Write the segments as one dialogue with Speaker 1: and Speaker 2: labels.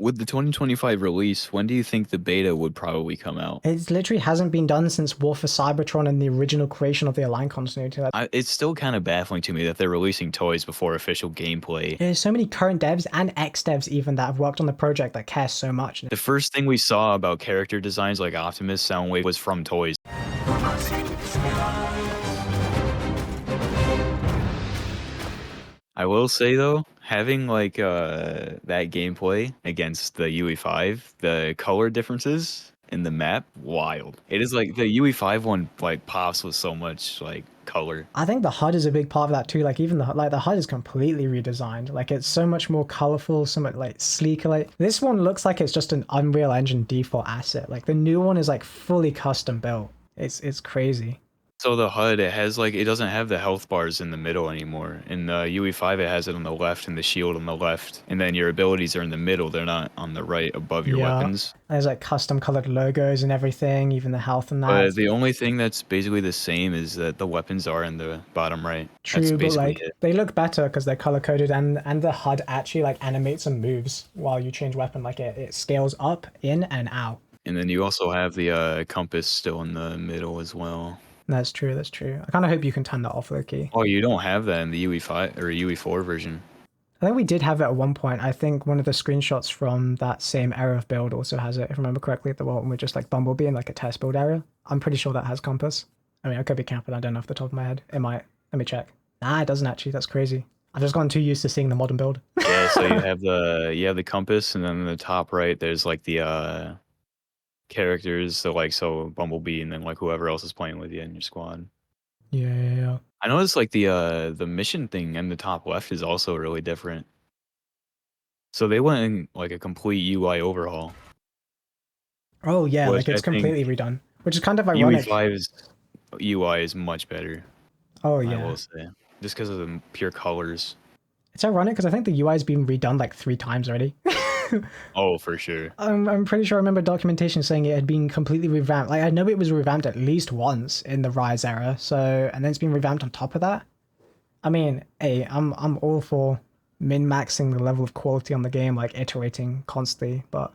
Speaker 1: with the 2025 release, when do you think the beta would probably come out?
Speaker 2: It literally hasn't been done since War for Cybertron and the original creation of the Align continuity.
Speaker 1: It's still kind of baffling to me that they're releasing toys before official gameplay.
Speaker 2: There's so many current devs and ex-devs even that have worked on the project that care so much.
Speaker 1: The first thing we saw about character designs like Optimus, Soundwave was from toys. I will say though, having like that gameplay against the UE5, the color differences in the map, wild. It is like the UE5 one like pops with so much like color.
Speaker 2: I think the HUD is a big part of that too. Like even the HUD is completely redesigned. Like it's so much more colorful, so much like sleeker. Like this one looks like it's just an Unreal Engine default asset. Like the new one is like fully custom built. It's crazy.
Speaker 1: So the HUD, it doesn't have the health bars in the middle anymore. In the UE5, it has it on the left and the shield on the left. And then your abilities are in the middle. They're not on the right above your weapons.
Speaker 2: There's like custom colored logos and everything, even the health and that.
Speaker 1: But the only thing that's basically the same is that the weapons are in the bottom right.
Speaker 2: True, but like they look better because they're color coded, and the HUD actually like animates and moves while you change weapon. Like it scales up, in, and out.
Speaker 1: And then you also have the compass still in the middle as well.
Speaker 2: That's true. That's true. I kind of hope you can turn that off, Loki.
Speaker 1: Oh, you don't have that in the UE5 or UE4 version.
Speaker 2: I think we did have it at one point. I think one of the screenshots from that same era of build also has it, if I remember correctly, at the bottom with just like Bumblebee in like a test build area. I'm pretty sure that has compass. I mean, I could be camping. I don't know off the top of my head. It might. Let me check. Nah, it doesn't actually. That's crazy. I've just gotten too used to seeing the modern build.
Speaker 1: Yeah, so you have the compass, and then in the top right, there's like the characters, so Bumblebee and then like whoever else is playing with you in your squad.
Speaker 2: Yeah.
Speaker 1: I noticed like the mission thing in the top left is also really different. So they went in like a complete UI overhaul.
Speaker 2: Oh yeah, like it's completely redone, which is kind of ironic.
Speaker 1: UE5's UI is much better.
Speaker 2: Oh yeah,
Speaker 1: I will say, just because of the pure colors.
Speaker 2: It's ironic because I think the UI has been redone like 3 times already.
Speaker 1: Oh, for sure.
Speaker 2: I'm pretty sure I remember documentation saying it had been completely revamped. Like I know it was revamped at least once in the Rise era, and then it's been revamped on top of that. I mean, hey, I'm all for min-maxing the level of quality on the game, like iterating constantly, but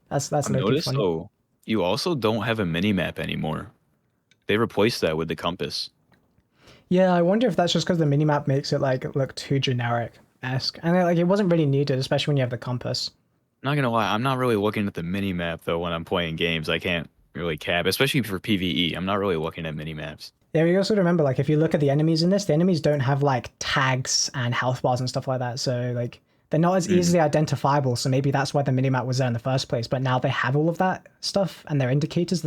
Speaker 2: that's
Speaker 1: noticed though, you also don't have a mini-map anymore. They replaced that with the compass.
Speaker 2: Yeah, I wonder if that's just because the minimap makes it like look too generic-esque, and like it wasn't really needed, especially when you have the compass.
Speaker 1: Not gonna lie, I'm not really looking at the mini-map though when I'm playing games. I can't really cap, especially for PvE. I'm not really looking at mini-maps.
Speaker 2: Yeah, we also remember like if you look at the enemies in this, the enemies don't have like tags and health bars and stuff like that, so like they're not as easily identifiable. So maybe that's why the minimap was there in the first place. But now they have all of that stuff and their indicators.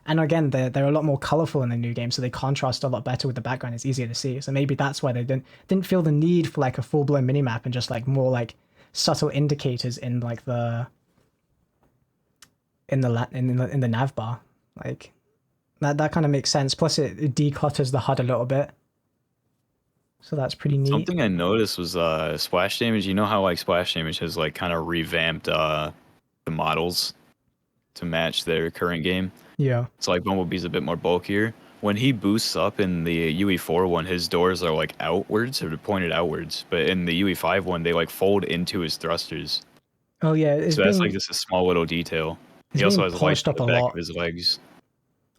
Speaker 2: And again, they're a lot more colorful in the new game, so they contrast a lot better with the background. It's easier to see. So maybe that's why they didn't feel the need for like a full blown minimap and just like more like subtle indicators in like in the nav bar. Like that kind of makes sense. Plus it declutters the HUD a little bit. So that's pretty neat.
Speaker 1: Something I noticed was splash damage. You know how like splash damage has like kind of revamped the models to match their current game?
Speaker 2: Yeah.
Speaker 1: So like Bumblebee's a bit more bulkier. When he boosts up in the UE4 one, his doors are like outwards or pointed outwards. But in the UE5 one, they like fold into his thrusters.
Speaker 2: Oh yeah.
Speaker 1: So that's like just a small little detail. He also has lights on the back of his legs.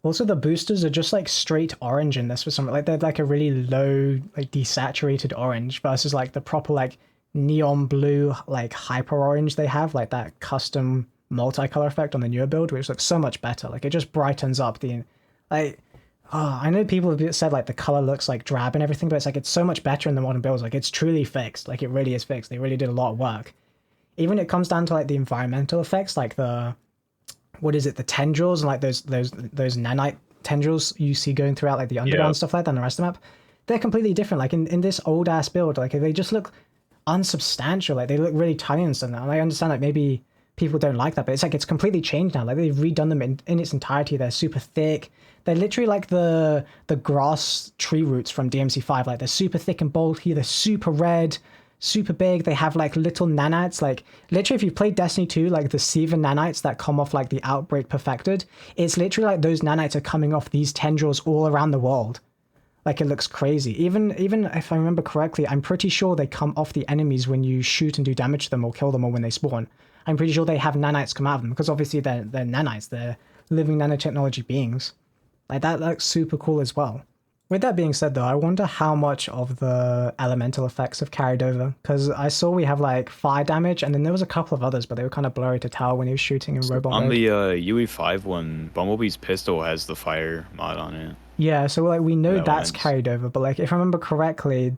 Speaker 2: Also, the boosters are just like straight orange in this for some, like they're like a really low, like desaturated orange versus like the proper like neon blue, like hyper orange they have, like that custom multicolor effect on the newer build, which looks so much better. Like it just brightens up the, like, oh, I know people have said like the color looks like drab and everything, but it's like it's so much better in the modern builds. Like it's truly fixed. Like it really is fixed. They really did a lot of work. Even when it comes down to like the environmental effects, like the tendrils and like those nanite tendrils you see going throughout like the underground stuff like that and the rest of the map, they're completely different. Like in this old ass build, like they just look unsubstantial. Like they look really tiny and stuff now. And I understand like maybe people don't like that, but it's like it's completely changed now. Like they've redone them in its entirety. They're super thick. They're literally like the grass tree roots from DMC5. Like they're super thick and bulky. They're super red, super big. They have like little nanites. Like literally if you've played Destiny 2, like the Siva nanites that come off like the Outbreak Perfected, it's literally like those nanites are coming off these tendrils all around the world. Like it looks crazy. Even if I remember correctly, I'm pretty sure they come off the enemies when you shoot and do damage to them or kill them or when they spawn. I'm pretty sure they have nanites come out of them because obviously they're nanites, they're living nanotechnology beings. Like that looks super cool as well. With that being said, though, I wonder how much of the elemental effects have carried over. Because I saw we have like fire damage, and then there was a couple of others, but they were kind of blurry to tell when he was shooting in robot
Speaker 1: On
Speaker 2: mode.
Speaker 1: the UE5 one, Bumblebee's pistol has the fire mod on it.
Speaker 2: Yeah, so like we know
Speaker 1: That
Speaker 2: that's
Speaker 1: one's
Speaker 2: carried over, but like if I remember correctly,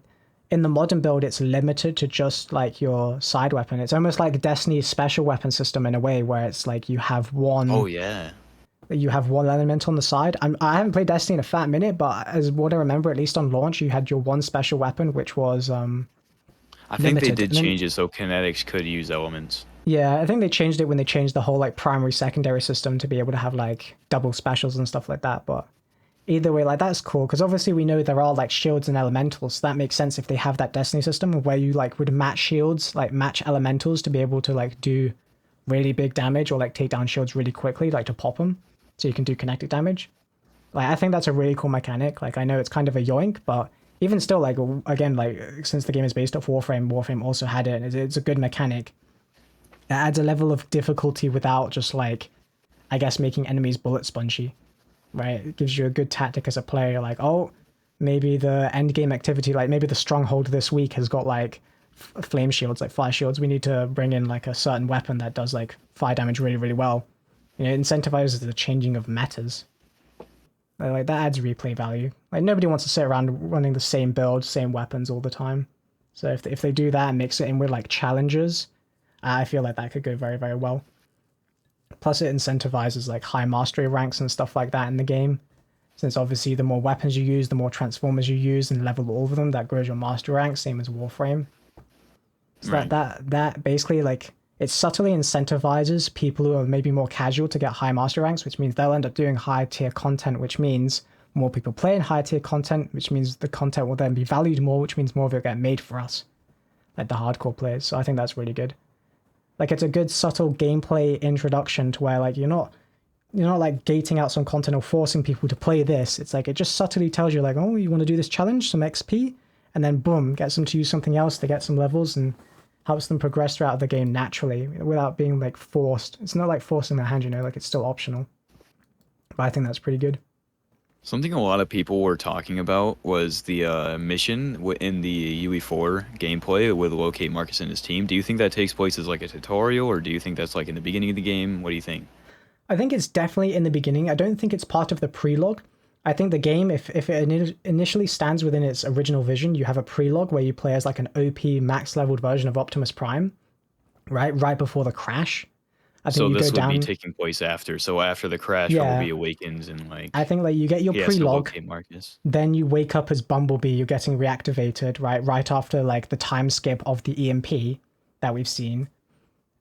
Speaker 2: in the modern build, it's limited to just like your side weapon. It's almost like Destiny's special weapon system in a way, where it's like
Speaker 1: oh yeah.
Speaker 2: you have one element on the side. I haven't played Destiny in a fat minute, but as what I remember, at least on launch, you had your one special weapon, which was
Speaker 1: I think they
Speaker 2: limited.
Speaker 1: did
Speaker 2: And then,
Speaker 1: change it so kinetics could use elements.
Speaker 2: yeah, I think they changed it when they changed the whole like primary secondary system to be able to have like double specials and stuff like that. But either way, like that's cool because obviously we know there are like shields and elementals, so that makes sense if they have that Destiny system where you like would match shields, like match elementals to be able to like do really big damage or like take down shields really quickly, like to pop them, so you can do kinetic damage. Like I think that's a really cool mechanic. Like I know it's kind of a yoink, but even still, like again, like since the game is based off Warframe also had it. And it's a good mechanic. It adds a level of difficulty without just like, I guess, making enemies bullet spongy, right? It gives you a good tactic as a player. Like, oh, maybe the end game activity, like maybe the stronghold this week has got like flame shields, like fire shields. We need to bring in like a certain weapon that does like fire damage really, really well. You know, it incentivizes the changing of metas. Like that adds replay value. Like nobody wants to sit around running the same build, same weapons all the time. So if they do that and mix it in with like challenges, I feel like that could go very, very well. Plus it incentivizes like high mastery ranks and stuff like that in the game. Since obviously the more weapons you use, the more transformers you use and level all of them, that grows your mastery rank, same as Warframe. So
Speaker 1: Right.
Speaker 2: that basically like it subtly incentivizes people who are maybe more casual to get high master ranks, which means they'll end up doing high tier content, which means more people play in high tier content, which means the content will then be valued more, which means more of it will get made for us, like the hardcore players. So I think that's really good. Like it's a good subtle gameplay introduction to where like you're not like gating out some content or forcing people to play this. It's like it just subtly tells you like, oh, you want to do this challenge, some XP, and then boom, gets them to use something else to get some levels and helps them progress throughout the game naturally without being like forced. It's not like forcing their hand, you know, like it's still optional. But I think that's pretty good.
Speaker 1: Something a lot of people were talking about was the mission in the UE4 gameplay with locate Marcus and his team. Do you think that takes place as like a tutorial, or do you think that's like in the beginning of the game? What do you think?
Speaker 2: I think it's definitely in the beginning. I don't think it's part of the prelogue. I think the game, if it initially stands within its original vision, you have a prelogue where you play as like an OP max leveled version of Optimus Prime, right? Right before the crash. I think
Speaker 1: So
Speaker 2: you go
Speaker 1: this would be
Speaker 2: down.
Speaker 1: taking place after. So after the crash,
Speaker 2: Yeah,
Speaker 1: Bumblebee awakens and
Speaker 2: I
Speaker 1: like
Speaker 2: think like you get your
Speaker 1: he has to
Speaker 2: prelogue,
Speaker 1: locate Marcus.
Speaker 2: then you wake up as Bumblebee. You're getting reactivated, right? Right after like the time skip of the EMP that we've seen.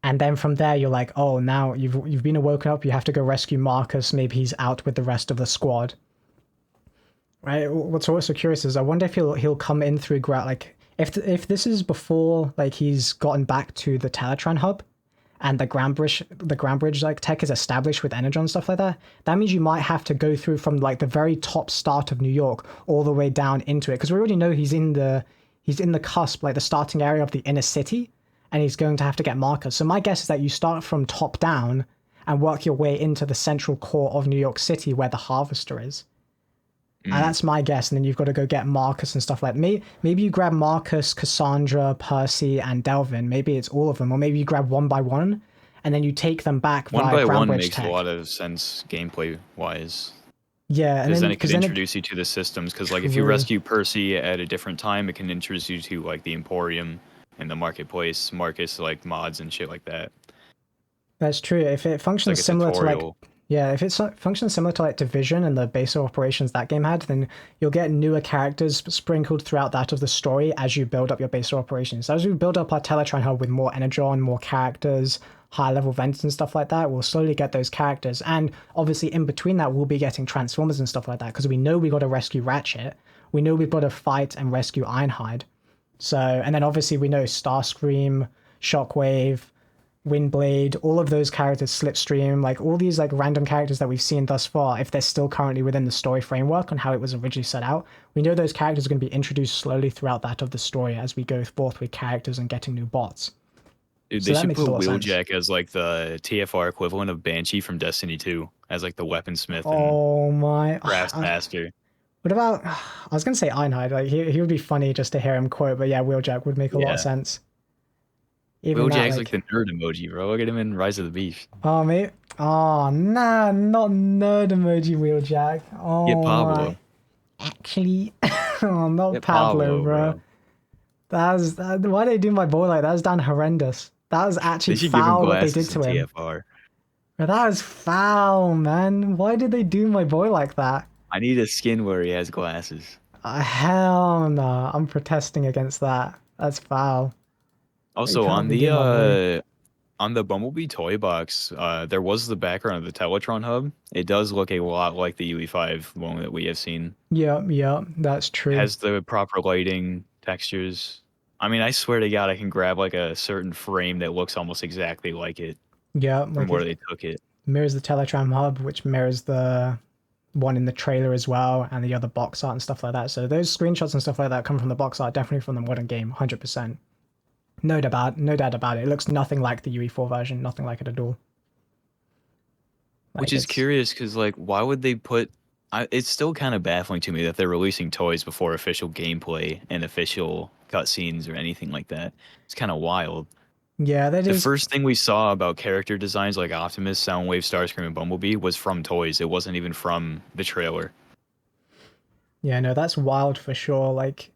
Speaker 2: And then from there, you're like, oh, now you've been woken up. You have to go rescue Marcus. Maybe he's out with the rest of the squad. Right. What's also curious is I wonder if he'll come in through like if this is before like he's gotten back to the Teletran hub, and the ground bridge like tech is established with Energon and stuff like that. That means you might have to go through from like the very top start of New York all the way down into it because we already know he's in the cusp, like the starting area of the inner city, and he's going to have to get Marcus. So my guess is that you start from top down and work your way into the central core of New York City where the Harvester is. And that's my guess. And then you've got to go get Marcus and stuff like that. Maybe you grab Marcus, Cassandra, Percy, and Delvin. Maybe it's all of them. Or maybe you grab one by one, and then you take them back
Speaker 1: One
Speaker 2: via
Speaker 1: by one
Speaker 2: Groundbridge
Speaker 1: makes a
Speaker 2: tech.
Speaker 1: lot of sense gameplay wise.
Speaker 2: Yeah, and
Speaker 1: Because then
Speaker 2: then
Speaker 1: it could
Speaker 2: because then it
Speaker 1: introduce you to the systems. Because like if you
Speaker 2: true.
Speaker 1: rescue Percy at a different time, it can introduce you to like the Emporium and the marketplace, Marcus like mods and shit like that.
Speaker 2: That's true. If it
Speaker 1: It's like
Speaker 2: functions
Speaker 1: a
Speaker 2: similar to like
Speaker 1: tutorial.
Speaker 2: yeah, if it functions similar to like Division and the base of operations that game had, then you'll get newer characters sprinkled throughout that of the story as you build up your base of operations. So as we build up our Teletran hub with more Energon, more characters, high level vents and stuff like that, we'll slowly get those characters. And obviously in between that, we'll be getting Transformers and stuff like that because we know we got to rescue Ratchet. We know we've got to fight and rescue Ironhide. So, and then obviously we know Starscream, Shockwave, Windblade, all of those characters, Slipstream, like all these like random characters that we've seen thus far, if they're still currently within the story framework and how it was originally set out, we know those characters are going to be introduced slowly throughout that of the story as we go forth with characters and getting new bots.
Speaker 1: Dude,
Speaker 2: So
Speaker 1: they
Speaker 2: that
Speaker 1: should
Speaker 2: makes a
Speaker 1: put
Speaker 2: lot of sense.
Speaker 1: Wheeljack as like the TFR equivalent of Banshee from Destiny 2, as like the weaponsmith and
Speaker 2: Oh my.
Speaker 1: craftsmaster.
Speaker 2: What about? I was gonna say Einhide. Like he would be funny just to hear him quote, but yeah, Wheeljack would make a lot of
Speaker 1: Yeah.
Speaker 2: sense. Even that,
Speaker 1: Wheeljack's like
Speaker 2: like,
Speaker 1: the nerd emoji, bro. Look at him in Rise of the Beast.
Speaker 2: oh mate, oh nah, not nerd emoji Wheeljack.
Speaker 1: Get
Speaker 2: Oh my,
Speaker 1: Pablo.
Speaker 2: actually, oh not
Speaker 1: Get
Speaker 2: Pablo,
Speaker 1: Pablo,
Speaker 2: bro.
Speaker 1: bro.
Speaker 2: Why they do my boy like that? That was done horrendous. That was actually
Speaker 1: They should give him
Speaker 2: foul what they did
Speaker 1: glasses in
Speaker 2: to him.
Speaker 1: TFR.
Speaker 2: Bro, that was foul, man. Why did they do my boy like that?
Speaker 1: I need a skin where he has glasses.
Speaker 2: Hell no, I'm protesting against that. That's foul. You
Speaker 1: Also
Speaker 2: can't be doing my boy.
Speaker 1: on the Bumblebee toy box, there was the background of the Teletron hub. It does look a lot like the UE5 one that we have seen.
Speaker 2: Yep, that's true.
Speaker 1: Has the proper lighting, textures. I mean, I swear to God, I can grab like a certain frame that looks almost exactly like it
Speaker 2: Yeah,
Speaker 1: from
Speaker 2: like
Speaker 1: where
Speaker 2: it
Speaker 1: they took it.
Speaker 2: mirrors the Teletram hub, which mirrors the one in the trailer as well, and the other box art and stuff like that. So those screenshots and stuff like that come from the box art, definitely from the modern game, 100%. No doubt about it. It looks nothing like the UE4 version, nothing like it at all.
Speaker 1: Which
Speaker 2: Like
Speaker 1: is
Speaker 2: it's
Speaker 1: curious because, like, why would they put? It's still kind of baffling to me that they're releasing toys before official gameplay and official cutscenes or anything like that. It's kind of wild.
Speaker 2: yeah, that
Speaker 1: The
Speaker 2: is.
Speaker 1: first thing we saw about character designs like Optimus, Soundwave, Starscream, and Bumblebee was from toys. It wasn't even from the trailer.
Speaker 2: Yeah, no, that's wild for sure. Like,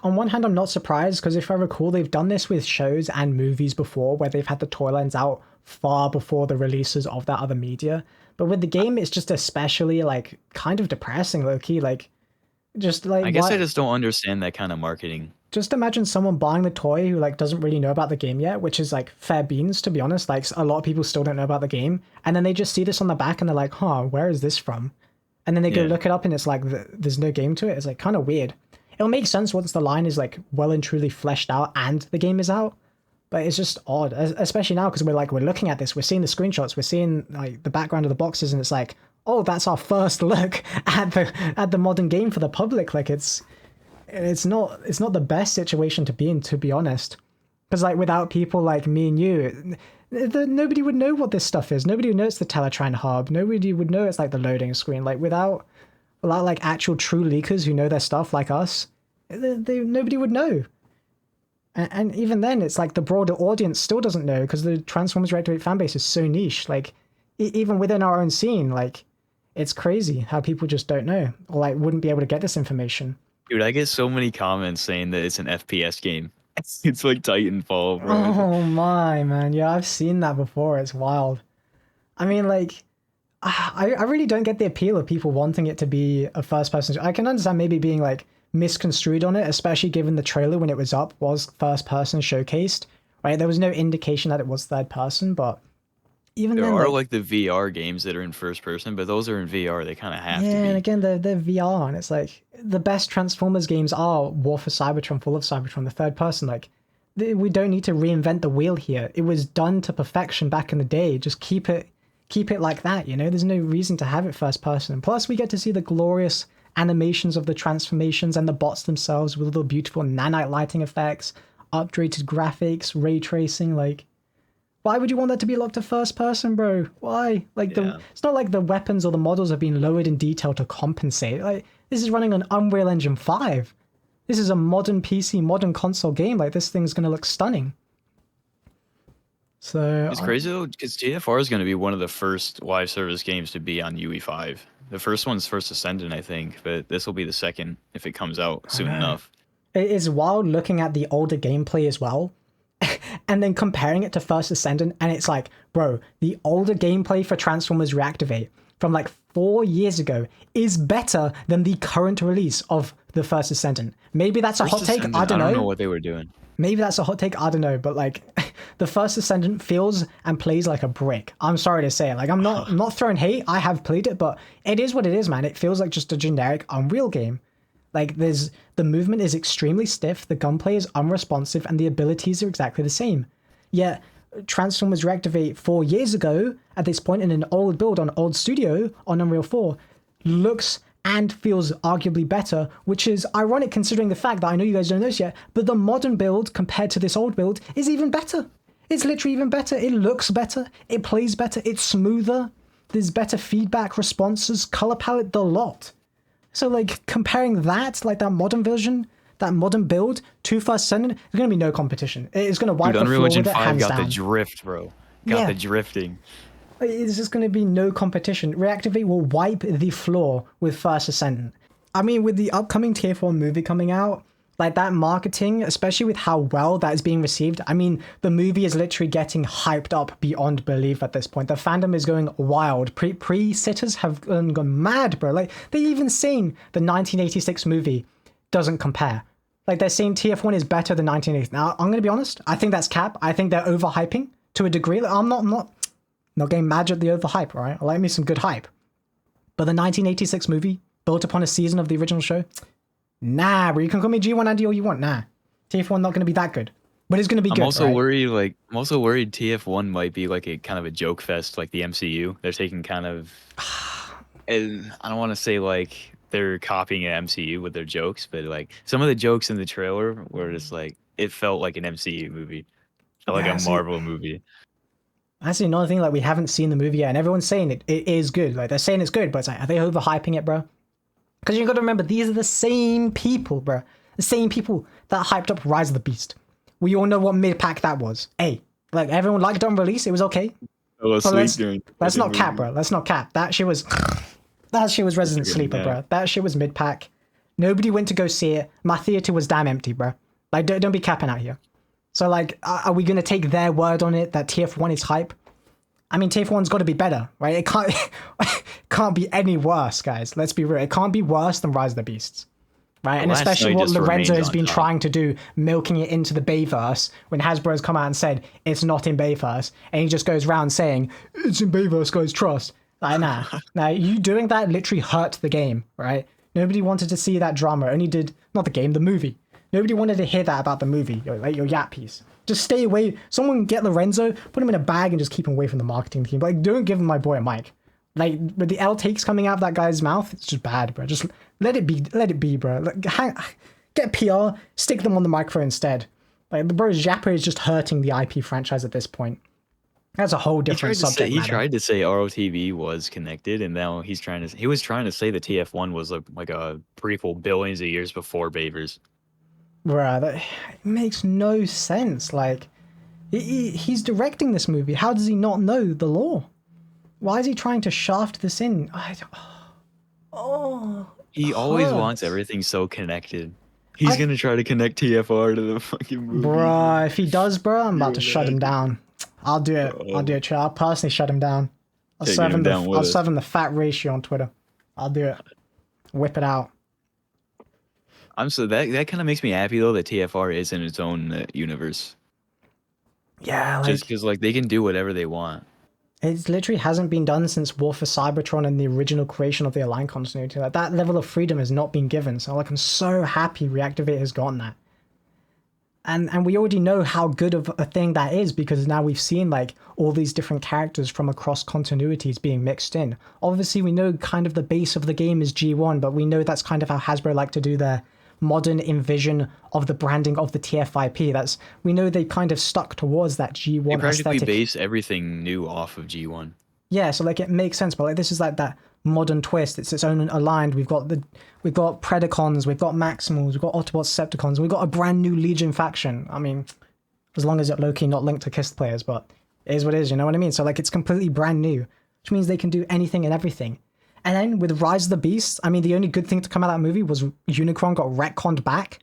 Speaker 2: on one hand, I'm not surprised because if I recall, they've done this with shows and movies before where they've had the toy lines out far before the releases of that other media. But with the game, it's just especially like kind of depressing, low key. Like, just like
Speaker 1: I guess I
Speaker 2: what?
Speaker 1: just don't understand that kind of marketing.
Speaker 2: Just imagine someone buying the toy who like doesn't really know about the game yet, which is like fair beans to be honest. Like a lot of people still don't know about the game, and then they just see this on the back and they're like, "Huh, where is this from?" And then they go
Speaker 1: Yeah.
Speaker 2: look it up and it's like there's no game to it. It's like kind of weird. It'll make sense once the line is like well and truly fleshed out and the game is out, but it's just odd, especially now because we're looking at this, we're seeing the screenshots, we're seeing like the background of the boxes, and it's like, oh, that's our first look at the modern game for the public. Like it's not the best situation to be in, to be honest, because like without people like me and you, nobody would know what this stuff is. Nobody would know it's the Teletran hub. Nobody would know it's like the loading screen. Like without like actual true leakers who know their stuff like us, nobody would know. And even then, it's like the broader audience still doesn't know because the Transformers Reactivate fanbase is so niche. Like even within our own scene, like it's crazy how people just don't know or like wouldn't be able to get this information.
Speaker 1: Dude, I get so many comments saying that it's an FPS game. It's like Titanfall, bro.
Speaker 2: Oh my man, yeah, I've seen that before. It's wild. I mean, like, I really don't get the appeal of people wanting it to be a first person. I can understand maybe being like misconstrued on it, especially given the trailer when it was up was first person showcased, right? There was no indication that it was third person, but even
Speaker 1: There
Speaker 2: then,
Speaker 1: are
Speaker 2: like,
Speaker 1: like the VR games that are in first person, but those are in VR. They kind of have to
Speaker 2: yeah, and
Speaker 1: be.
Speaker 2: again, they're VR, and it's like the best Transformers games are War for Cybertron, Full of Cybertron, the third person. Like, we don't need to reinvent the wheel here. It was done to perfection back in the day. Just keep it like that. You know, there's no reason to have it first person. And plus, we get to see the glorious animations of the transformations and the bots themselves with the beautiful nanite lighting effects, updated graphics, ray tracing. Like, why would you want that to be locked to first person, bro? Why? Like
Speaker 1: Yeah.
Speaker 2: it's not like the weapons or the models have been lowered in detail to compensate. Like this is running on Unreal Engine 5. This is a modern PC, modern console game. Like this thing's gonna look stunning. So
Speaker 1: It's crazy though, because TFR is going to be one of the first live service games to be on UE5. The first one's First Ascendant, I think, but this will be the second if it comes out
Speaker 2: I
Speaker 1: soon
Speaker 2: know.
Speaker 1: enough.
Speaker 2: It is wild looking at the older gameplay as well. And then comparing it to First Ascendant, and it's like, bro, the older gameplay for Transformers Reactivate from like 4 years ago is better than the current release of the First Ascendant. Maybe that's a
Speaker 1: First
Speaker 2: hot take,
Speaker 1: Ascendant,
Speaker 2: I don't
Speaker 1: I don't know
Speaker 2: know.
Speaker 1: what they were doing.
Speaker 2: Maybe that's a hot take, I don't know, but like the First Ascendant feels and plays like a brick. I'm sorry to say it. Like I'm not throwing hate. I have played it, but it is what it is, man. It feels like just a generic Unreal game. Like the movement is extremely stiff, the gunplay is unresponsive, and the abilities are exactly the same. Yet Transformers Reactivate 4 years ago, at this point in an old build on old studio on Unreal 4, looks and feels arguably better, which is ironic considering the fact that I know you guys don't know this yet, but the modern build compared to this old build is even better. It's literally even better. It looks better. It plays better. It's smoother. There's better feedback, responses, color palette, the lot. So like comparing that, like that modern version, that modern build to First Ascendant, there's gonna be no competition. It's gonna wipe
Speaker 1: Dude,
Speaker 2: the
Speaker 1: Unreal
Speaker 2: floor
Speaker 1: Engine
Speaker 2: with it
Speaker 1: 5
Speaker 2: hands
Speaker 1: got the
Speaker 2: down.
Speaker 1: drift, bro. Got the
Speaker 2: Yeah,
Speaker 1: drifting.
Speaker 2: it's just gonna be no competition. Reactivate will wipe the floor with First Ascendant. I mean, with the upcoming TF1 movie coming out, like that marketing, especially with how well that is being received. I mean, the movie is literally getting hyped up beyond belief at this point. The fandom is going wild. Pre-sitters have gone mad, bro. Like, they even saying the 1986 movie doesn't compare. Like, they're saying TF1 is better than 1980. Now, I'm gonna be honest. I think that's cap. I think they're overhyping to a degree. Like, I'm not getting mad at the overhype, all right? I like me some good hype. But the 1986 movie, built upon a season of the original show, nah, bro, you can call me G1 Andy all you want. Nah. TF1 not going to be that good. But it's going to be
Speaker 1: I'm
Speaker 2: good,
Speaker 1: also
Speaker 2: right?
Speaker 1: worried, like, I'm also worried TF1 might be like a kind of a joke fest, like the MCU. They're taking kind of, and I don't want to say like they're copying an MCU with their jokes, but like some of the jokes in the trailer were just like it felt like an MCU movie, felt like a
Speaker 2: Yeah, see,
Speaker 1: Marvel movie.
Speaker 2: that's another thing. Like, we haven't seen the movie yet, and everyone's saying it is good. Like, they're saying it's good, but it's like, are they overhyping it, bro? Because you got to remember, these are the same people, bro. The same people that hyped up Rise of the Beast. We all know what mid-pack that was. Hey, like, everyone liked it on release. It was okay.
Speaker 1: I was
Speaker 2: But
Speaker 1: asleep during the
Speaker 2: let's
Speaker 1: fucking
Speaker 2: not cap,
Speaker 1: movie.
Speaker 2: bro. Let's not cap. That shit was Resident
Speaker 1: Took a
Speaker 2: Sleeper,
Speaker 1: nap.
Speaker 2: bro. That shit was mid-pack. Nobody went to go see it. My theater was damn empty, bro. Like, don't be capping out here. So, like, are we going to take their word on it that TF1 is hype? I mean, TF1's got to be better, right? It can't be any worse, guys. Let's be real. It can't be worse than Rise of the Beasts, right? And
Speaker 1: Last
Speaker 2: especially
Speaker 1: Night
Speaker 2: what
Speaker 1: just
Speaker 2: Lorenzo
Speaker 1: remains
Speaker 2: has
Speaker 1: on
Speaker 2: been
Speaker 1: top.
Speaker 2: trying to do, milking it into the Bayverse, when Hasbro's come out and said it's not in Bayverse, and he just goes around saying, it's in Bayverse, guys, trust. Like, nah. Now, you doing that literally hurt the game, right? Nobody wanted to see that drama. Only did, not the game, the movie. Nobody wanted to hear that about the movie, like your yap piece. Just stay away. Someone get Lorenzo, put him in a bag, and just keep him away from the marketing team. Like, don't give my boy a mic. Like, with the L takes coming out of that guy's mouth, it's just bad, bro. Just let it be, bro. Like, get PR, stick them on the microphone instead. Like, the bro's yapper is just hurting the IP franchise at this point. That's a whole different subject
Speaker 1: He
Speaker 2: matter.
Speaker 1: tried to say ROTV was connected, and now he was trying to say the TF1 was like a prequel billions of years before Bavers.
Speaker 2: Bruh, that it makes no sense. Like, he's directing this movie. How does he not know the lore? Why is he trying to shaft this in?
Speaker 1: He always wants
Speaker 2: Hurts.
Speaker 1: everything so connected. He's
Speaker 2: I,
Speaker 1: gonna try to connect TFR to the fucking movie.
Speaker 2: bruh, if he does, bruh, I'm
Speaker 1: You
Speaker 2: about to shut him
Speaker 1: imagine?
Speaker 2: down. I'll do it. I'll do it, chill. I'll personally shut him down.
Speaker 1: Taking him down with
Speaker 2: I'll
Speaker 1: us.
Speaker 2: serve him the fat ratio on Twitter. I'll do it. Whip it out.
Speaker 1: I'm so that kind of makes me happy though that TFR is in its own universe.
Speaker 2: Yeah,
Speaker 1: Just
Speaker 2: like,
Speaker 1: because like they can do whatever they want.
Speaker 2: it literally hasn't been done since War for Cybertron and the original creation of the Align continuity. Like, that level of freedom has not been given. So, like, I'm so happy Reactivate has gotten that. And we already know how good of a thing that is, because now we've seen like all these different characters from across continuities being mixed in. Obviously, we know kind of the base of the game is G1, but we know that's kind of how Hasbro like to do their modern envision of the branding of the TFIP. We know they kind of stuck towards that
Speaker 1: They
Speaker 2: G1
Speaker 1: practically
Speaker 2: aesthetic.
Speaker 1: base everything new off of G1.
Speaker 2: Yeah, so like it makes sense, but like this is like that modern twist. It's its own aligned. We've got Predacons, we've got Maximals, we've got Autobots, Decepticons, we've got a brand new Legion faction. I mean, as long as it's low-key not linked to Kist players, but it is what it is, you know what I mean? So like it's completely brand new, which means they can do anything and everything. And then with Rise of the Beast, I mean, the only good thing to come out of that movie was Unicron got retconned back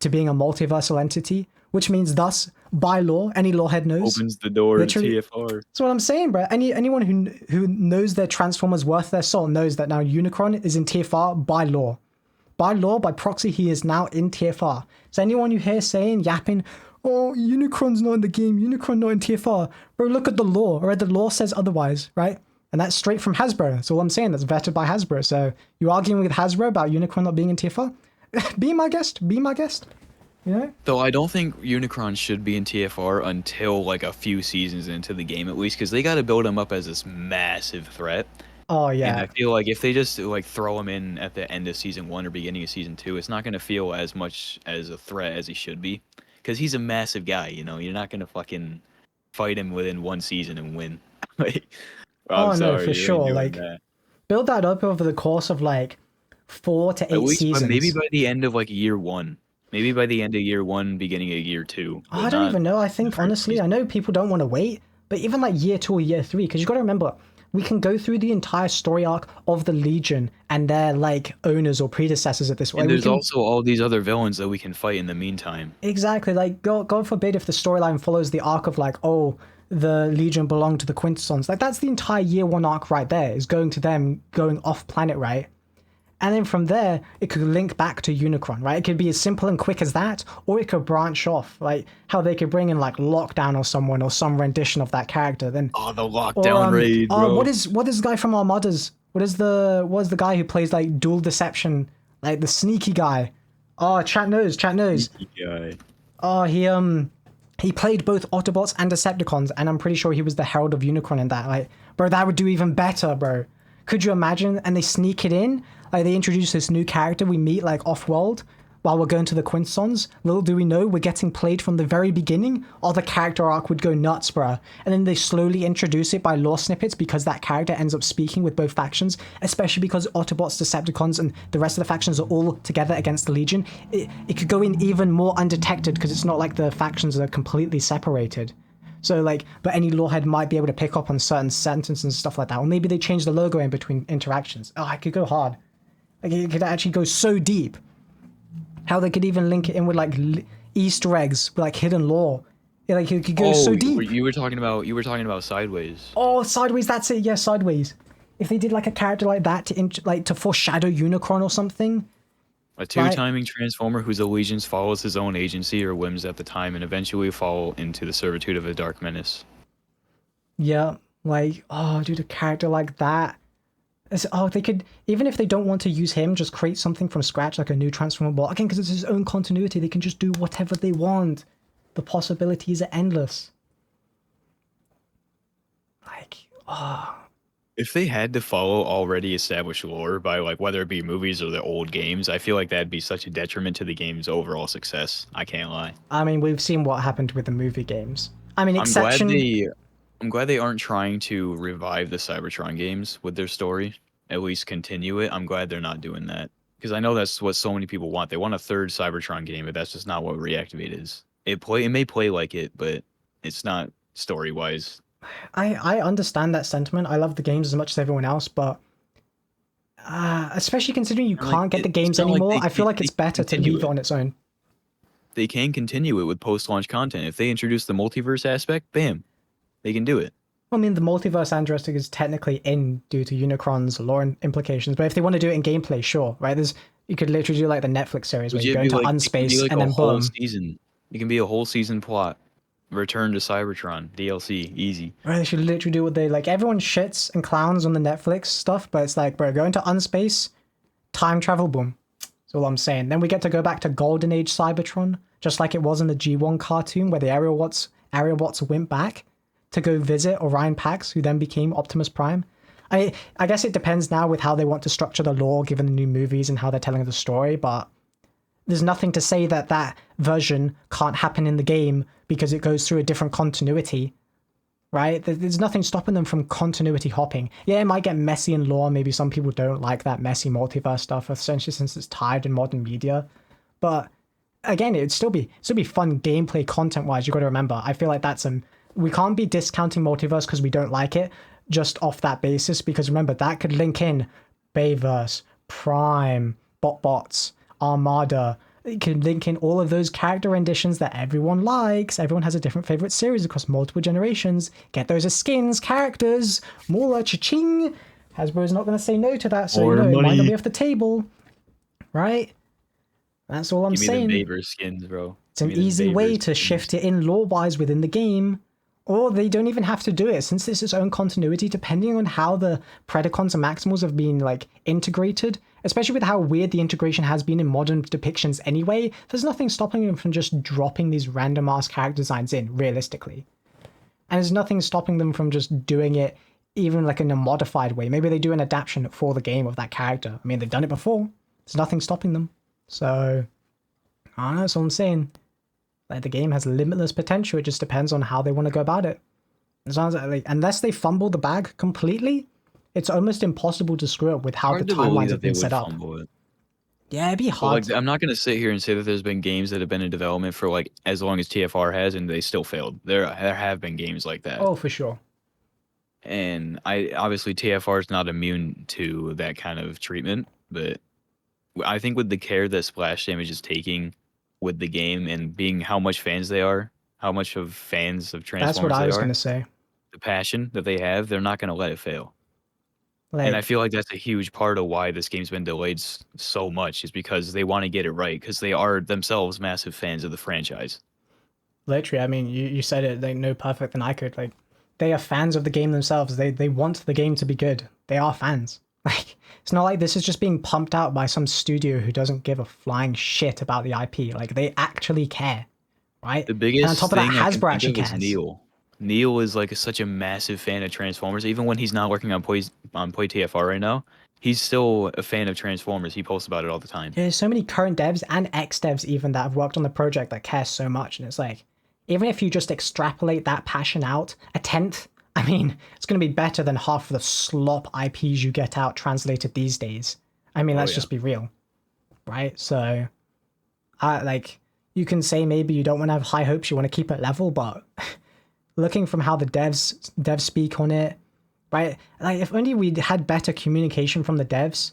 Speaker 2: to being a multiversal entity, which means thus, by law, any lawhead knows.
Speaker 1: Opens the door
Speaker 2: Literally,
Speaker 1: to TFR.
Speaker 2: that's what I'm saying, bro. Anyone who knows their Transformers worth their salt knows that now Unicron is in TFR by law. By law, by proxy, he is now in TFR. So anyone you hear saying, yapping, oh, Unicron's not in the game, Unicron not in TFR, bro, look at the law, alright? The law says otherwise, right? And that's straight from Hasbro. That's all I'm saying. That's vetted by Hasbro. So you arguing with Hasbro about Unicron not being in TFR? Be my guest. Be my guest. You know?
Speaker 1: Though I don't think Unicron should be in TFR until like a few seasons into the game at least, because they got to build him up as this massive threat.
Speaker 2: Oh,
Speaker 1: And
Speaker 2: yeah.
Speaker 1: I feel like if they just like throw him in at the end of season 1 or beginning of season 2, it's not going to feel as much as a threat as he should be, because he's a massive guy. You know, you're not going to fucking fight him within one season and win. Like, I'm
Speaker 2: Oh no, for
Speaker 1: sorry, you ain't
Speaker 2: sure.
Speaker 1: doing
Speaker 2: Like
Speaker 1: that.
Speaker 2: build that up over the course of like 4 to 8
Speaker 1: At least, but maybe
Speaker 2: seasons.
Speaker 1: by the end of like year one, maybe by the end of year one, beginning of year two,
Speaker 2: Oh,
Speaker 1: but
Speaker 2: I don't
Speaker 1: not
Speaker 2: even know. I
Speaker 1: the
Speaker 2: think
Speaker 1: first
Speaker 2: honestly, I
Speaker 1: season.
Speaker 2: know people don't want to wait, but even like year 2 or year 3, because you got to remember, we can go through the entire story arc of the Legion and their like owners or predecessors at this
Speaker 1: And
Speaker 2: point. We
Speaker 1: there's
Speaker 2: can
Speaker 1: also all these other villains that we can fight in the meantime.
Speaker 2: exactly like God forbid if the storyline follows the arc of like, oh, the Legion belong to the Quintessons. Like that's the entire year 1 arc right there, is going to them going off planet, right? And then from there, it could link back to Unicron, right? It could be as simple and quick as that, or it could branch off, like how they could bring in like Lockdown or someone or some rendition of that character. Then,
Speaker 1: Oh, the
Speaker 2: or
Speaker 1: lockdown raid, bro.
Speaker 2: what is the guy from Armadas? What is the guy who plays like dual deception, like the sneaky guy? Oh, chat knows.
Speaker 1: Sneaky guy.
Speaker 2: Oh, he played both Autobots and Decepticons, and I'm pretty sure he was the Herald of Unicron in that. Like, bro, that would do even better, bro. Could you imagine? And they sneak it in. Like they introduce this new character we meet like off-world while we're going to the Quintessons. Little do we know we're getting played from the very beginning, or the character arc would go nuts, bruh. And then they slowly introduce it by lore snippets because that character ends up speaking with both factions, especially because Autobots, Decepticons, and the rest of the factions are all together against the Legion. It could go in even more undetected because it's not like the factions are completely separated. So like, but any lorehead might be able to pick up on certain sentences and stuff like that. Or maybe they change the logo in between interactions. Oh, I could go hard. Like it could actually go so deep. How they could even link it in with like Easter eggs, with like hidden lore. Yeah, like it could go so deep.
Speaker 1: You were talking about Sideways.
Speaker 2: Oh, Sideways, that's it. Yeah, Sideways. If they did like a character like that to foreshadow Unicron or something.
Speaker 1: A two-timing transformer whose allegiance follows his own agency or whims at the time and eventually fall into the servitude of a dark menace.
Speaker 2: Yeah, like, oh, dude, a character like that. Oh, they could, even if they don't want to use him, just create something from scratch, like a new Transformer bot. Again, because it's his own continuity, they can just do whatever they want. The possibilities are endless. Like, oh.
Speaker 1: If they had to follow already established lore by like whether it be movies or the old games, I feel like that'd be such a detriment to the game's overall success. I can't lie.
Speaker 2: I mean, we've seen what happened with the movie games. I mean,
Speaker 1: I'm glad
Speaker 2: exception.
Speaker 1: I'm glad they aren't trying to revive the Cybertron games with their story. At least continue it. I'm glad they're not doing that. Because I know that's what so many people want. They want a third Cybertron game, but that's just not what Reactivate is. It may play like it, but it's not story wise.
Speaker 2: I understand that sentiment. I love the games as much as everyone else, but especially considering you
Speaker 1: And like
Speaker 2: can't get the
Speaker 1: it's
Speaker 2: games
Speaker 1: not like
Speaker 2: anymore, I feel like it's
Speaker 1: they
Speaker 2: better to
Speaker 1: continue
Speaker 2: leave it
Speaker 1: it.
Speaker 2: on its own.
Speaker 1: They can continue it with post-launch content. If they introduce the multiverse aspect, bam, they can do it.
Speaker 2: I mean, the multiverse Androstic is technically in due to Unicron's lore implications, but if they want to do it in gameplay, sure, right? You could literally do like the Netflix series where you go into
Speaker 1: It can be
Speaker 2: Unspace
Speaker 1: like
Speaker 2: and
Speaker 1: a
Speaker 2: then
Speaker 1: whole
Speaker 2: boom.
Speaker 1: season. It can be a whole season plot. Return to Cybertron DLC, easy.
Speaker 2: Right, they should literally do what they like. Everyone shits and clowns on the Netflix stuff, but it's like, bro, go into Unspace, time travel, boom. That's all I'm saying. Then we get to go back to Golden Age Cybertron, just like it was in the G1 cartoon where the Aerobots went back to go visit Orion Pax, who then became Optimus Prime. I guess it depends now with how they want to structure the lore given the new movies and how they're telling the story, but there's nothing to say that that version can't happen in the game because it goes through a different continuity, right? There's nothing stopping them from continuity hopping. Yeah, it might get messy in lore. Maybe some people don't like that messy multiverse stuff, essentially since it's tied in modern media. But again, it'd still be fun gameplay content-wise. You got to remember, I feel like we can't be discounting multiverse because we don't like it just off that basis. Because remember, that could link in Bayverse, Prime, BotBots, Armada. It can link in all of those character renditions that everyone likes. Everyone has a different favorite series across multiple generations. Get those as skins, characters, more cha-ching. Hasbro's not going to say no to that, so
Speaker 1: More
Speaker 2: it might not
Speaker 1: money.
Speaker 2: be off the table, right? That's all I'm
Speaker 1: Give me
Speaker 2: saying.
Speaker 1: the Vader skins, bro.
Speaker 2: It's an easy way to shift it in lore-wise within the game. Or they don't even have to do it, since it's its own continuity, depending on how the Predacons and Maximals have been, like, integrated, especially with how weird the integration has been in modern depictions anyway, there's nothing stopping them from just dropping these random-ass character designs in, realistically. And there's nothing stopping them from just doing it even, like, in a modified way. Maybe they do an adaptation for the game of that character. I mean, they've done it before. There's nothing stopping them. So, I don't know, that's all I'm saying. Like the game has limitless potential. It just depends on how they want to go about it. It sounds like unless they fumble the bag completely, it's almost impossible to screw up with how the
Speaker 1: Hard to believe
Speaker 2: timelines have
Speaker 1: that they
Speaker 2: been
Speaker 1: would
Speaker 2: set up.
Speaker 1: fumble it.
Speaker 2: Yeah, it'd be
Speaker 1: But
Speaker 2: hard.
Speaker 1: like, I'm not gonna sit here and say that there's been games that have been in development for like as long as TFR has, and they still failed. There have been games like that,
Speaker 2: Oh, for sure.
Speaker 1: and I obviously TFR is not immune to that kind of treatment. But I think with the care that Splash Damage is taking with the game and being how much fans they are, how much of fans of
Speaker 2: That's what
Speaker 1: Transformers
Speaker 2: I
Speaker 1: they
Speaker 2: was
Speaker 1: are,
Speaker 2: gonna say.
Speaker 1: the passion that they have, they're not gonna let it fail. And I
Speaker 2: Like,
Speaker 1: feel like that's a huge part of why this game's been delayed so much is because they want to get it right because they are themselves massive fans of the franchise.
Speaker 2: literally, I mean, you said it like no perfect than I could. Like, they are fans of the game themselves. They want the game to be good. They are fans. Like, it's not like this is just being pumped out by some studio who doesn't give a flying shit about the IP. Like, they actually care, right?
Speaker 1: The
Speaker 2: And on
Speaker 1: biggest
Speaker 2: top of that,
Speaker 1: thing I can
Speaker 2: Hasbro
Speaker 1: think
Speaker 2: actually
Speaker 1: of is
Speaker 2: cares.
Speaker 1: Neil. Neil is like such a massive fan of Transformers. Even when he's not working on Play TFR right now, he's still a fan of Transformers. He posts about it all the time.
Speaker 2: There's so many current devs and ex devs even that have worked on the project that care so much, and it's like, even if you just extrapolate that passion out a tenth, I mean, it's going to be better than half of the slop IPs you get out translated these days. I mean,
Speaker 1: Oh
Speaker 2: let's
Speaker 1: yeah.
Speaker 2: just be real, right? So, like, you can say maybe you don't want to have high hopes, you want to keep it level, but looking from how the devs speak on it, right? Like, if only we had better communication from the devs,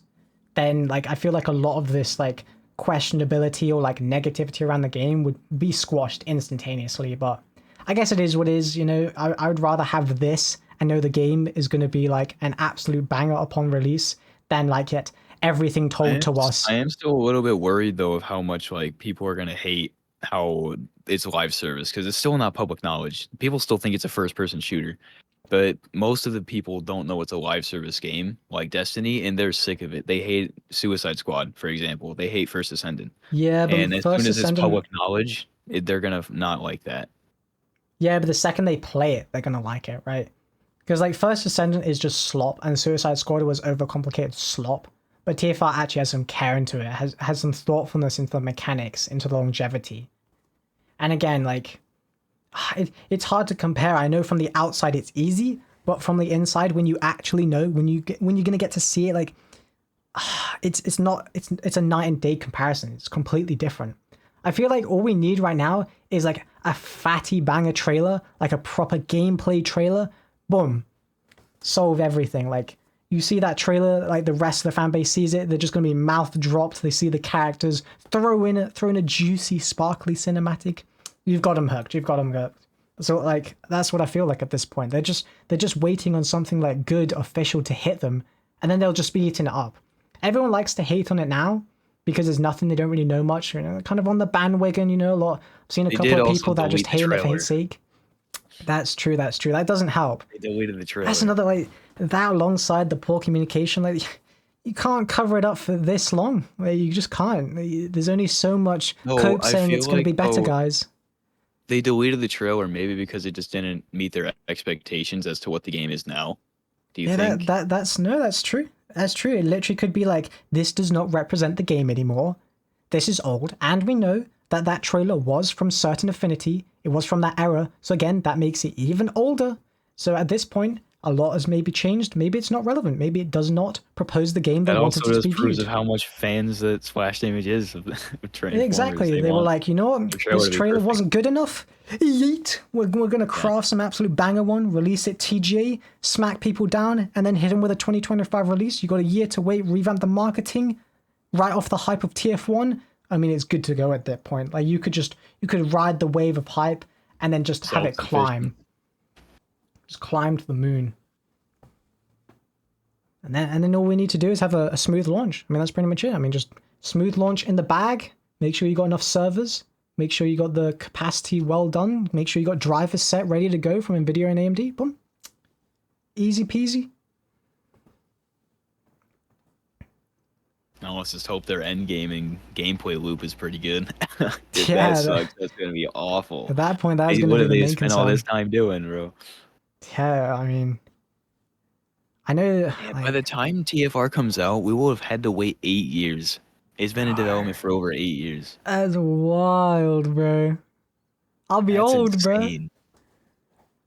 Speaker 2: then like I feel like a lot of this like questionability or like negativity around the game would be squashed instantaneously. But I guess it is what it is. You know, I would rather have this and know the game is going to be like an absolute banger upon release than like get everything told to us.
Speaker 1: I am still a little bit worried though of how much like people are gonna hate how it's a live service because it's still not public knowledge. People still think it's a first person shooter. But most of the people don't know it's a live service game like Destiny, and they're sick of it. They hate Suicide Squad, for example. They hate First Ascendant.
Speaker 2: Yeah, but
Speaker 1: And as soon
Speaker 2: First
Speaker 1: as it's
Speaker 2: Ascendant.
Speaker 1: public knowledge, they're gonna not like that.
Speaker 2: Yeah, but the second they play it, they're gonna like it, right? Because like First Ascendant is just slop, and Suicide Squad was overcomplicated slop. But TFR actually has some care into it, has some thoughtfulness into the mechanics, into the longevity. And again, like it's hard to compare. I know from the outside it's easy, but from the inside, when you actually know, when you're gonna get to see it, like it's not it's a night and day comparison. It's completely different. I feel like all we need right now is like a fatty banger trailer, like a proper gameplay trailer. Boom, solve everything. Like you see that trailer, like the rest of the fan base sees it, they're just gonna be mouth dropped. They see the characters, throw in a juicy, sparkly cinematic. You've got them hooked. You've got them hooked. So like that's what I feel like at this point. They're just waiting on something like good official to hit them, and then they'll just be eating it up. Everyone likes to hate on it now because there's nothing, they don't really know much. You know, kind of on the bandwagon. You know, a lot. I've seen a
Speaker 1: They
Speaker 2: couple
Speaker 1: did
Speaker 2: of
Speaker 1: also
Speaker 2: people that just
Speaker 1: delete the
Speaker 2: hate on it for hate's
Speaker 1: trailer.
Speaker 2: sake. That's true. That's true. That doesn't help.
Speaker 1: They deleted the
Speaker 2: That's
Speaker 1: trailer.
Speaker 2: another like that alongside the poor communication. Like you can't cover it up for this long. Like, you just can't. There's only so much
Speaker 1: No,
Speaker 2: cope
Speaker 1: I
Speaker 2: saying it's
Speaker 1: feel
Speaker 2: going to
Speaker 1: like
Speaker 2: be better,
Speaker 1: though
Speaker 2: guys.
Speaker 1: they deleted the trailer maybe because it just didn't meet their expectations as to what the game is now. Do you
Speaker 2: Yeah, that
Speaker 1: think?
Speaker 2: that that's no, that's true. That's true. It literally could be like this does not represent the game anymore. This is old, and we know that that trailer was from certain affinity. It was from that era. So again, that makes it even older. So at this point, a lot has maybe changed. Maybe it's not relevant. Maybe it does not propose the game they
Speaker 1: That
Speaker 2: wanted
Speaker 1: also
Speaker 2: it to
Speaker 1: just
Speaker 2: be
Speaker 1: proves
Speaker 2: viewed.
Speaker 1: of how much fans that Splash Damage is of, of Transformers.
Speaker 2: Exactly.
Speaker 1: They
Speaker 2: They were
Speaker 1: want
Speaker 2: like, you know what?
Speaker 1: their trailer
Speaker 2: This
Speaker 1: to be
Speaker 2: trailer
Speaker 1: perfect.
Speaker 2: wasn't good enough. Yeet. We're going to
Speaker 1: Yeah.
Speaker 2: craft some absolute banger one, release it TGA, smack people down, and then hit them with a 2025 release. You got a year to wait, revamp the marketing, right off the hype of TF1. I mean, it's good to go at that point. Like you could ride the wave of hype and then just have it
Speaker 1: Self-sufficient.
Speaker 2: climb. Just climb to the moon. And then all we need to do is have a smooth launch. I mean, that's pretty much it. I mean, just smooth launch in the bag. Make sure you got enough servers. Make sure you got the capacity well done. Make sure you got drivers set ready to go from Nvidia and AMD. Boom. Easy peasy.
Speaker 1: Now let's just hope their end gaming gameplay loop is pretty good. If that
Speaker 2: Yeah,
Speaker 1: sucks, that's gonna be awful.
Speaker 2: at that point, that is
Speaker 1: Hey,
Speaker 2: going to
Speaker 1: what
Speaker 2: be
Speaker 1: have
Speaker 2: the
Speaker 1: they
Speaker 2: main
Speaker 1: spent all this
Speaker 2: concern.
Speaker 1: time doing, bro?
Speaker 2: Yeah, I mean, I know,
Speaker 1: Yeah, by
Speaker 2: like,
Speaker 1: the time TFR comes out, we will have had to wait 8 years. It's been in
Speaker 2: bro,
Speaker 1: development for over 8 years.
Speaker 2: that's wild, bro. I'll be
Speaker 1: That's
Speaker 2: old, bro.
Speaker 1: insane.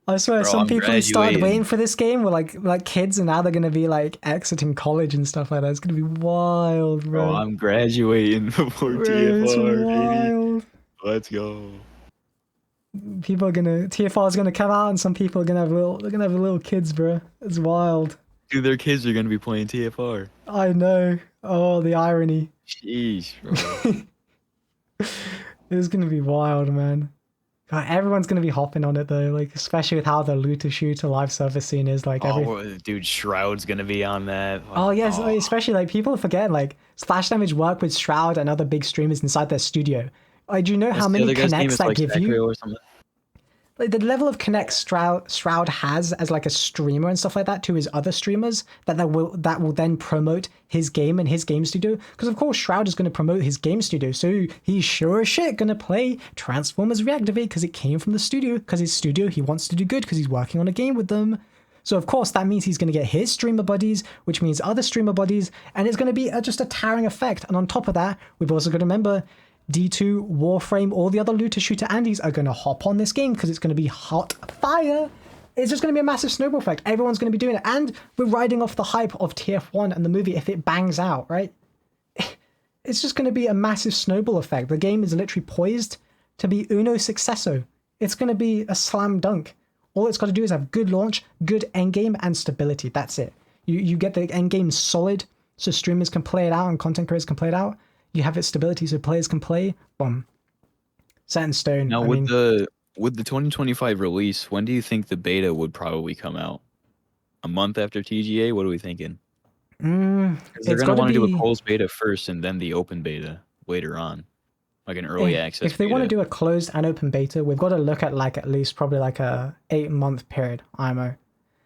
Speaker 2: I swear,
Speaker 1: Bro,
Speaker 2: some
Speaker 1: I'm
Speaker 2: people who started waiting
Speaker 1: graduating.
Speaker 2: for this game were like kids, and now they're gonna be like exiting college and stuff like that. It's gonna be wild,
Speaker 1: Bro,
Speaker 2: bro.
Speaker 1: I'm graduating before
Speaker 2: Bro, it's
Speaker 1: TFR, baby.
Speaker 2: wild.
Speaker 1: Let's go.
Speaker 2: People are gonna TFR is gonna come out, and some people are gonna have little kids, bro. It's wild.
Speaker 1: Dude, their kids are gonna be playing TFR.
Speaker 2: I know. Oh, the irony.
Speaker 1: Sheesh, bro.
Speaker 2: It's gonna be wild, man. God, everyone's gonna be hopping on it though, like especially with how the looter shooter live service scene is. Like every
Speaker 1: Oh, dude, Shroud's gonna be on that.
Speaker 2: oh yes,
Speaker 1: Oh,
Speaker 2: like, especially like people forget like Splash Damage work with Shroud and other big streamers inside their studio. Like, do you know
Speaker 1: what's
Speaker 2: how
Speaker 1: the
Speaker 2: many
Speaker 1: other guy's name?
Speaker 2: connects
Speaker 1: It's
Speaker 2: that
Speaker 1: like
Speaker 2: give you?
Speaker 1: Sakura or something.
Speaker 2: Like the level of connect Shroud has as like a streamer and stuff like that to his other streamers that will then promote his game and his game studio, because of course Shroud is going to promote his game studio, so he's sure as shit going to play Transformers Reactivate because it came from the studio, because his studio, he wants to do good because he's working on a game with them. So of course that means he's going to get his streamer buddies, which means other streamer buddies, and it's going to be just a towering effect. And on top of that, we've also got to remember D2, Warframe, all the other looter shooter Andes are going to hop on this game because it's going to be hot fire. It's just going to be a massive snowball effect. Everyone's going to be doing it. And we're riding off the hype of TF1 and the movie if it bangs out, right? It's just going to be a massive snowball effect. The game is literally poised to be uno successo. It's going to be a slam dunk. All it's got to do is have good launch, good endgame, and stability. That's it. You get the endgame solid so streamers can play it out and content creators can play it out. You have its stability so players can play. Boom. Set in stone.
Speaker 1: Now,
Speaker 2: I
Speaker 1: with
Speaker 2: mean,
Speaker 1: the 2025 release, when do you think the beta would probably come out? A month after TGA? What are we thinking? Because they're
Speaker 2: it's
Speaker 1: gonna
Speaker 2: got to
Speaker 1: want to do a
Speaker 2: be.
Speaker 1: closed beta first and then the open beta later on, like an early access
Speaker 2: If they want to
Speaker 1: beta.
Speaker 2: do a closed and open beta, we've got to look at like at least probably like a 8-month period. IMO.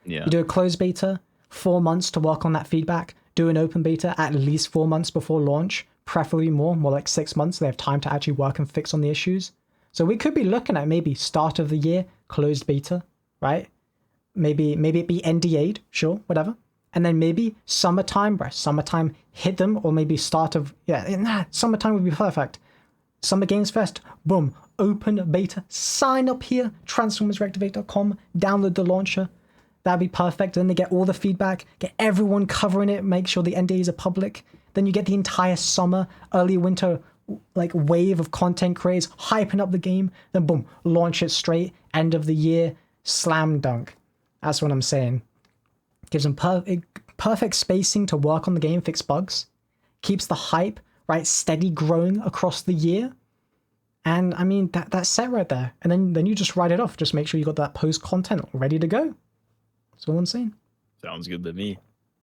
Speaker 1: Yeah.
Speaker 2: You do a closed beta, 4 months to work on that feedback. Do an open beta at least 4 months before launch, preferably more like 6 months. So they have time to actually work and fix on the issues. So we could be looking at maybe start of the year closed beta, right? Maybe it be NDA'd, sure, whatever. And then maybe summertime, bruh. Summertime hit them, or maybe start of summertime would be perfect. Summer Games Fest, boom, open beta. Sign up here, transformersreactivate.com, download the launcher. That'd be perfect. Then they get all the feedback, get everyone covering it, make sure the NDAs are public. Then you get the entire summer, early winter, like wave of content creators hyping up the game. Then boom, launch it straight, end of the year, slam dunk. That's what I'm saying. Gives them perfect spacing to work on the game, fix bugs. Keeps the hype, right, steady growing across the year. And I mean, that's set right there. And then you just write it off. Just make sure you got that post content ready to go. That's all I'm saying.
Speaker 1: Sounds good to me.